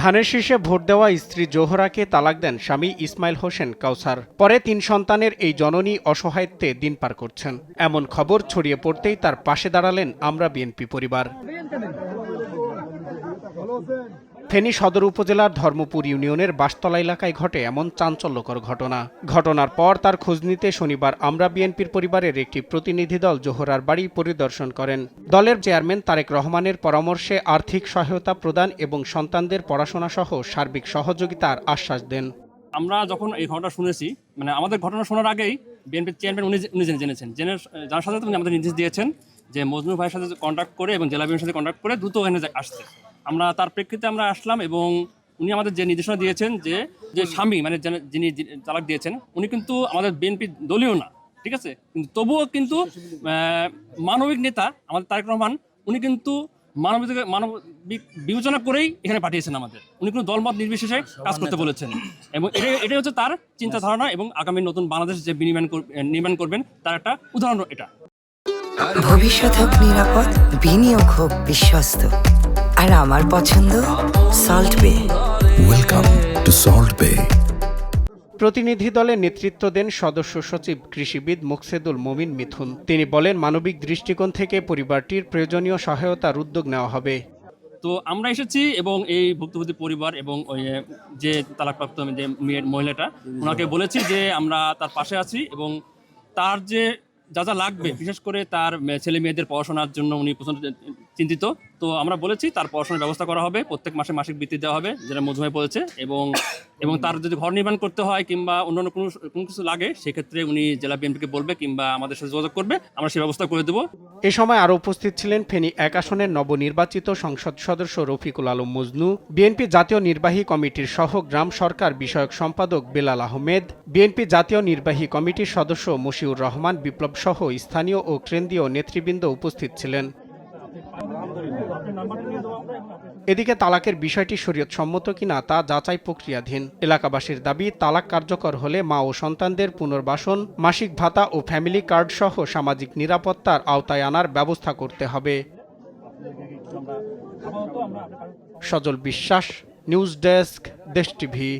ধানের শীষে ভোট দেওয়া স্ত্রী জোহরাকে তালাক দেন স্বামী ইসমাইল হোসেন কাউসার। পরে ৩ সন্তানের এই জননী অসহায়ত্বে দিন পার করছেন। এমন খবর ছড়িয়ে পড়তেই তার পাশে দাঁড়ালেন আমরা বিএনপি পরিবার। ফেনী সদর উপজেলার ধর্মপুর ইউনিয়নের বাসতলা এলাকায় ঘটে এমন চাঞ্চল্যকর ঘটনা। ঘটনার পর তার খোঁজ নিতে শনিবার আমরা বিএনপির পরিবারের একটি প্রতিনিধি দল জোহরার বাড়ি পরিদর্শন করেন। দলের চেয়ারম্যান তারেক রহমানের পরামর্শে আর্থিক সহায়তা প্রদান এবং সন্তানদের পড়াশোনা সহ সার্বিক সহযোগিতার আশ্বাস দেন। আমরা যখন এই ঘটনা শুনেছি, মানে আমাদের ঘটনা শোনার আগেই বিএনপির চেয়ারম্যান উনি জেনেছেন, জানার সাথে উনি আমাদের নির্দেশ দিয়েছেন যে মজনু ভাইয়ের সাথে কন্ট্যাক্ট করে এবং জেলা বিএনপির সাথে কন্ট্যাক্ট করে দ্রুত ওখানে আসতে। আমরা তার প্রেক্ষিতে আমরা আসলাম এবং উনি আমাদের যে নির্দেশনা দিয়েছেন যে স্বামী মানে যিনি তালাক দিয়েছেন উনি কিন্তু আমাদের বিএনপি দলীয় না, ঠিক আছে, কিন্তু তবুও কিন্তু মানবিক নেতা আমাদের তারেক রহমান উনি কিন্তু মানবিক বিবেচনা করেই এখানে পাঠিয়েছেন আমাদের। উনি কোনো দলমত নির্বিশেষে কাজ করতে বলেছেন এবং এটাই হচ্ছে তার চিন্তা ধারণা এবং আগামী নতুন বাংলাদেশ যে নির্মাণ করবেন তার একটা উদাহরণ এটা। ভবিষ্যৎ হোক নিরাপদ, বিনিয়োগ হোক বিশ্বস্ত, আর আমার পছন্দ সল্ট বে। ওয়েলকাম টু সল্ট বে। প্রতিনিধি দলে নেতৃত্ব দেন সদস্য সচিব কৃষিবিদ মোকসেদুল মমিন মিথুন। তিনি বলেন, মানবিক দৃষ্টিকোণ থেকে পরিবারটির প্রয়োজনীয় সহায়তার উদ্যোগ নেওয়া হবে। তো আমরা এসেছি এবং এই ভুক্তভোগী পরিবার এবং ওই যে তালাকপ্রাপ্ত যে মহিলাটা ওনাকে বলেছি যে আমরা তার পাশে আছি এবং তার যে যা লাগবে বিশেষ করে তার ছেলে মেয়েদের পড়াশোনার জন্য উনি প্রচণ্ড চিন্তিত। তো আমরা বলেছি তার পড়াশোনার ব্যবস্থা করা হবে, প্রত্যেক মাসে মাসিক বৃত্তি দেওয়া হবে যেটা মধুময় বলেছে, এবং তার যদি ঘর নির্মাণ করতে হয় কিংবা অন্যান্য কোনো কিছু লাগে সেক্ষেত্রে উনি জেলা বিএনপিকে বলবে কিংবা আমাদের সাথে যোগাযোগ করবে, আমরা সেই ব্যবস্থা করে দেবো। এ সময় আরও উপস্থিত ছিলেন ফেনী ১ আসনের নবনির্বাচিত সংসদ সদস্য রফিকুল আলম মজনু, বিএনপি জাতীয় নির্বাহী কমিটির সহ গ্রাম সরকার বিষয়ক সম্পাদক বেলাল আহমেদ, বিএনপি জাতীয় নির্বাহী কমিটির সদস্য মশিউর রহমান বিপ্লব সহ স্থানীয় ও কেন্দ্রীয় নেতৃবৃন্দ উপস্থিত ছিলেন। এদিকে তালাকের বিষয়টি শরীয়তসম্মত কিনা তা যাচাই প্রক্রিয়াধীন। এলাকাবাসীর দাবি, তালাক কার্যকর হলে মা ও সন্তানদের পুনর্বাসন, মাসিক ভাতা ও ফ্যামিলি কার্ড সহ সামাজিক নিরাপত্তার আওতায় আনার ব্যবস্থা করতে হবে। সজল বিশ্বাস, নিউজ ডেস্ক, দেশ টিভি।